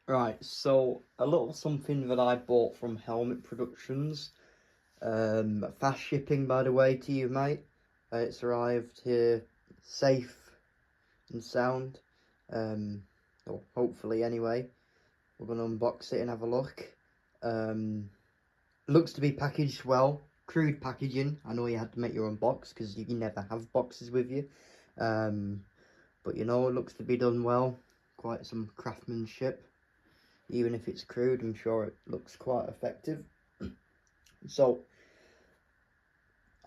Right, so a little something that I bought from Helmet Productions. Fast shipping, by the way, to you, mate. It's arrived here safe and sound. Well, hopefully, anyway. We're going to unbox it and have a look. Looks to be packaged well. Crude packaging. I know you had to make your own box because you never have boxes with you. But you know, it looks to be done well. Quite some craftsmanship. Even if it's crude, I'm sure it looks quite effective. So,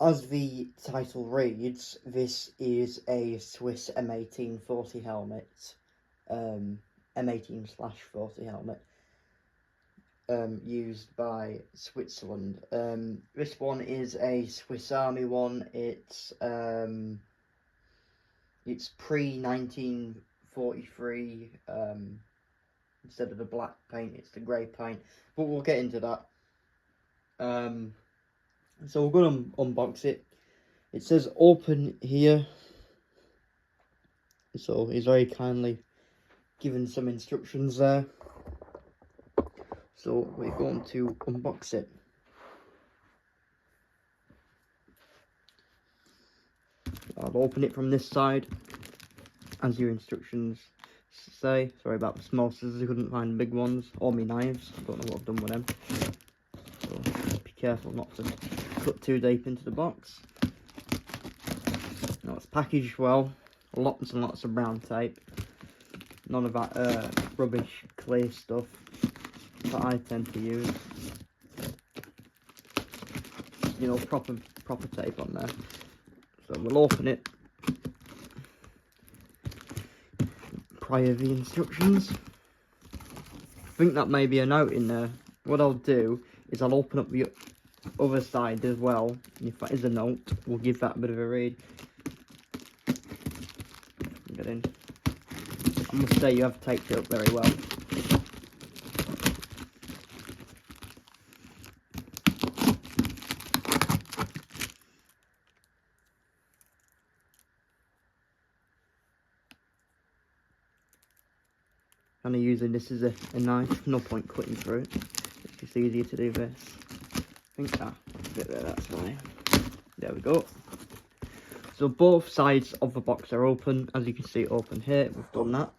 as the title reads, this is a Swiss M18 40 helmet. M18/40 helmet. Used by Switzerland. This one is a Swiss Army one. It's pre-1943. Instead of the black paint, it's the grey paint. But we'll get into that. So we're going to unbox it. It says open here. So he's very kindly given some instructions there. So we're going to unbox it. I'll open it from this side, as your instructions say. Sorry about the small scissors, I couldn't find big ones, or my knives. I don't know what I've done with them. So be careful not to cut too deep into the box. Now it's packaged well, lots and lots of brown tape. None of that rubbish clear stuff that I tend to use. You know, proper tape on there. So we'll open it prior the instructions. I think that may be a note in there. What I'll do is I'll open up the other side as well. And if that is a note, we'll give that a bit of a read. Get in. I must say you have taped it up very well. Kind of using this as a knife, no point cutting through it. It's just easier to do this. I think that fit there, that's why. There we go. So both sides of the box are open, as you can see open here. We've done that,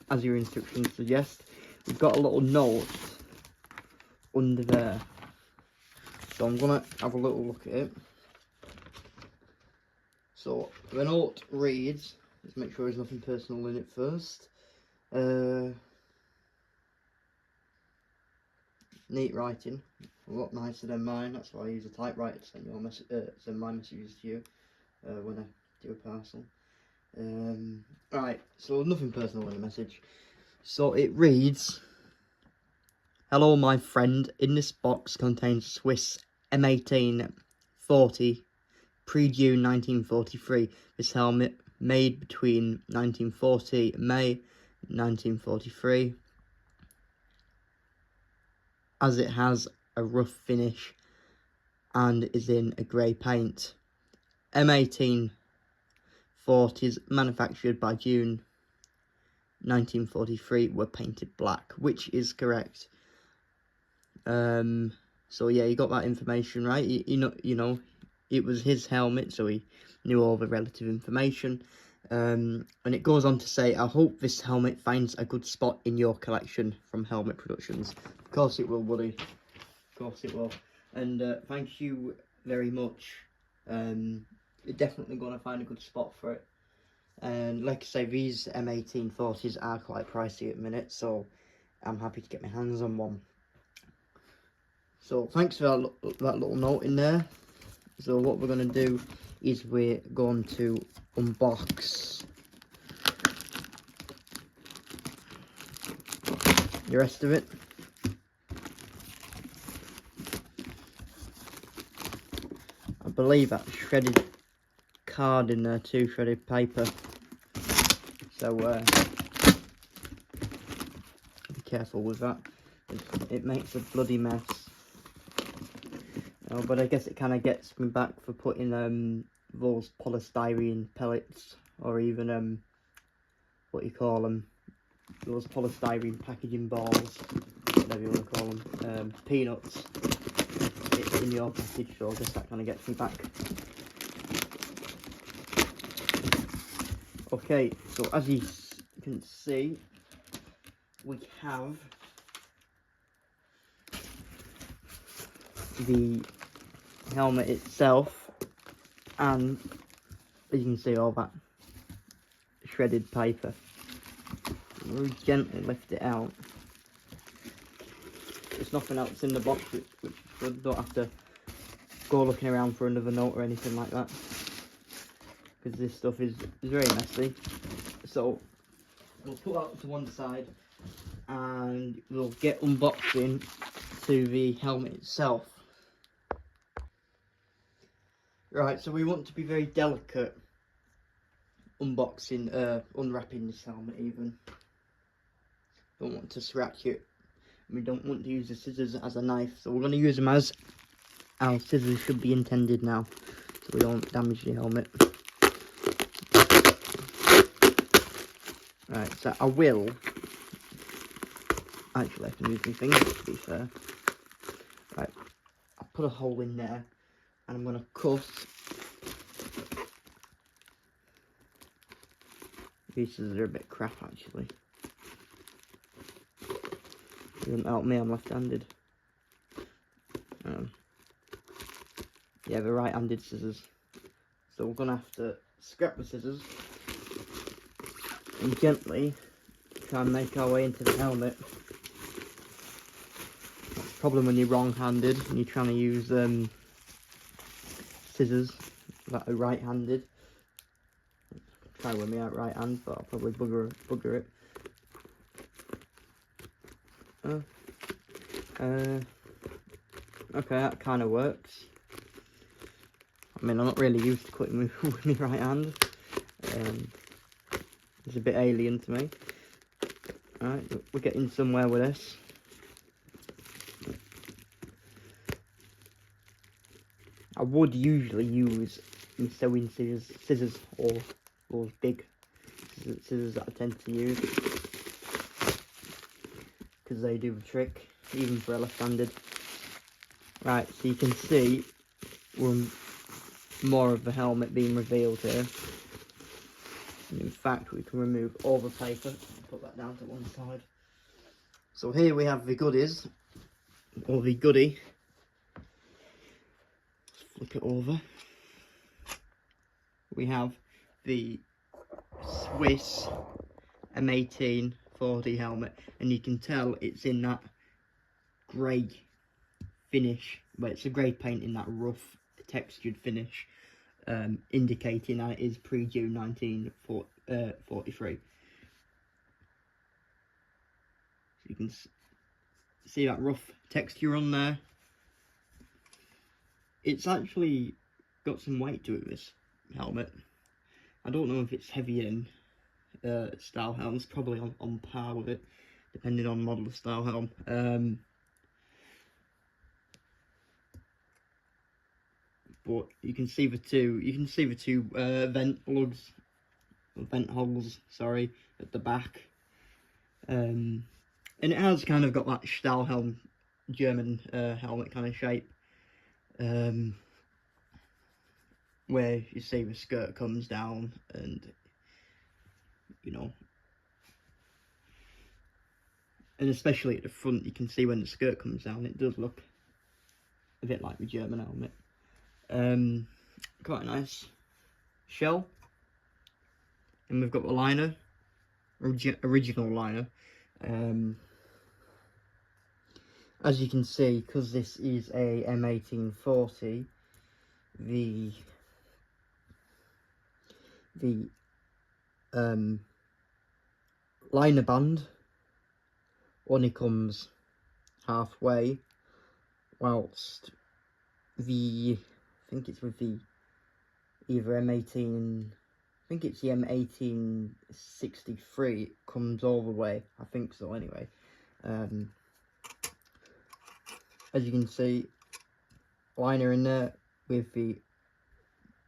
as your instructions suggest. We've got a little note under there. So I'm gonna have a little look at it. So the note reads, let's make sure there's nothing personal in it first. Neat writing, a lot nicer than mine. That's why I use a typewriter to send my messages to you when I do a parcel. Right, so nothing personal in the message. So it reads, "Hello, my friend. In this box contains Swiss M18 40 pre-June 1943. This helmet made between 1940 May 1943, as it has a rough finish and is in a grey paint. M18 40s manufactured by June 1943 were painted black," which is correct. So yeah, you got that information right. You know, it was his helmet, so he knew all the relative information. And it goes on to say, "I hope this helmet finds a good spot in your collection from Helmet Productions." Of course it will, buddy. Of course it will. And thank you very much. You're definitely going to find a good spot for it. And like I say, these M18 40s are quite pricey at the minute, so I'm happy to get my hands on one. So thanks for that little note in there. So what we're going to do is we're going to unbox the rest of it. I believe that's shredded card in there too, shredded paper. So be careful with that. It makes a bloody mess. Oh, but I guess it kind of gets me back for putting those polystyrene pellets, or even what you call them, those polystyrene packaging balls, whatever you want to call them, peanuts in your package, so I guess that kind of gets me back. Okay, so as you can see, we have the helmet itself, and as you can see, all that shredded paper. Very gently lift it out. There's nothing else in the box, which is good. Don't have to go looking around for another note or anything like that, because this stuff is very messy. So we'll put that to one side and we'll get unboxing to the helmet itself. Right, so we want to be very delicate unboxing, unwrapping this helmet even. Don't want to scratch it. We don't want to use the scissors as a knife, so we're going to use them as our scissors should be intended now, so we don't damage the helmet. Right, so I will, actually I can use my fingers to be fair. Right, I'll put a hole in there, and I'm going to cut. These scissors are a bit crap actually. Doesn't help me, I'm left-handed. Yeah, the right-handed scissors. So we're going to have to scrap the scissors and gently try and make our way into the helmet. That's the problem when you're wrong-handed and you're trying to use scissors that are right-handed. Try with me out right hand, but I'll probably bugger it. Okay, that kind of works. I mean, I'm not really used to cutting with my right hand. It's a bit alien to me. Alright, we're getting somewhere with this. I would usually use my sewing scissors or those big scissors that I tend to use, because they do the trick, even for a left-handed. Right, so you can see more of the helmet being revealed here. And in fact, we can remove all the paper and put that down to one side. So here we have the goodies, or the goodie. Let's flip it over. We have the Swiss M18 4D helmet, and you can tell it's in that grey finish, but it's a grey paint in that rough textured finish, indicating that it is pre-June 1943. So you can see that rough texture on there. It's actually got some weight to it, this helmet. I don't know if it's heavier than style helms, probably on par with it, depending on model of style helm. But you can see the two vent holes, sorry, at the back. And it has kind of got that Stahlhelm German helmet kind of shape, where you see the skirt comes down, and you know, and especially at the front, you can see when the skirt comes down, it does look a bit like the German helmet. Quite a nice shell, and we've got the liner, original liner. As you can see, because this is a M1840, the liner band only comes halfway, whilst I think it's with the either M18, I think it's the M1863, it comes all the way, I think so anyway. As you can see, liner in there with the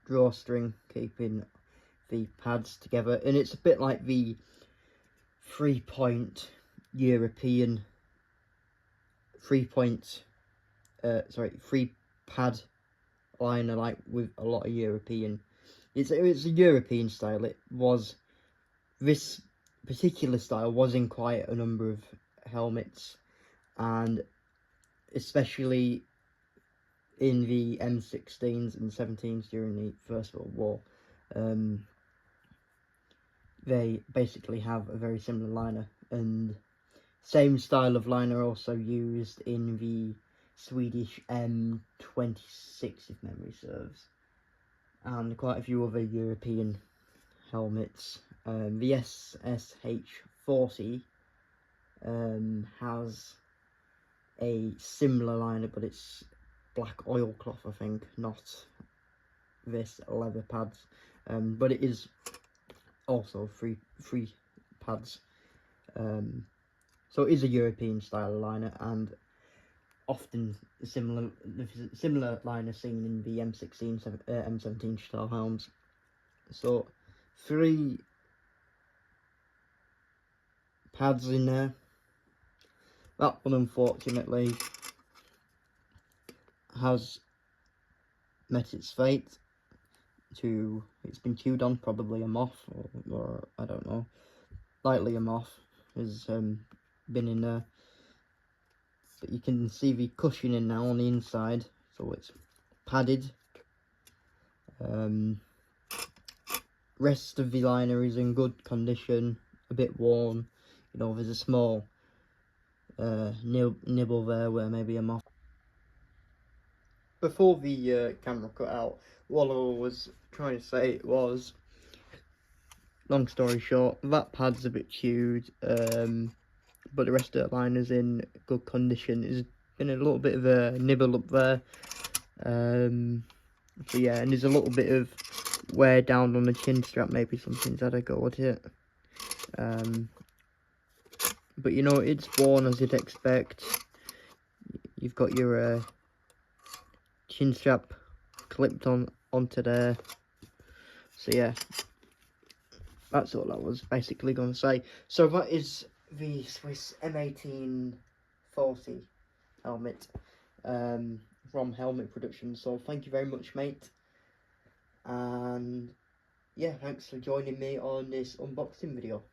drawstring keeping the pads together, and it's a bit like the 3-point European 3-point three pad liner, like with a lot of European. It's a European style. This particular style was in quite a number of helmets, and especially in the M16s and 17s during the First World War. They basically have a very similar liner, and same style of liner also used in the Swedish M26, if memory serves, and quite a few other European helmets. The SSH-40 has a similar liner, but it's black oilcloth, I think, not this leather pads. But it is also free pads. So it is a European style liner, and often similar liner seen in the M16, M17 style helms. So 3 pads in there. That one, unfortunately, has met its fate. It's been chewed on, probably a moth, or I don't know, likely a moth has been in there. But you can see the cushioning now on the inside, so it's padded. Rest of the liner is in good condition, a bit worn. You know, there's a small nibble there where maybe a moth. Before the camera cut out, what I was trying to say was, long story short, that pad's a bit chewed, but the rest of the liner's in good condition. There's been a little bit of a nibble up there, so yeah, and there's a little bit of wear down on the chin strap. Maybe something's had a go at it, but you know, it's worn as you'd expect. You've got your chin strap clipped onto there, so yeah, that's all I was basically going to say. So that is the Swiss M18 40 helmet from Helmet Production. So thank you very much, mate, and yeah, thanks for joining me on this unboxing video.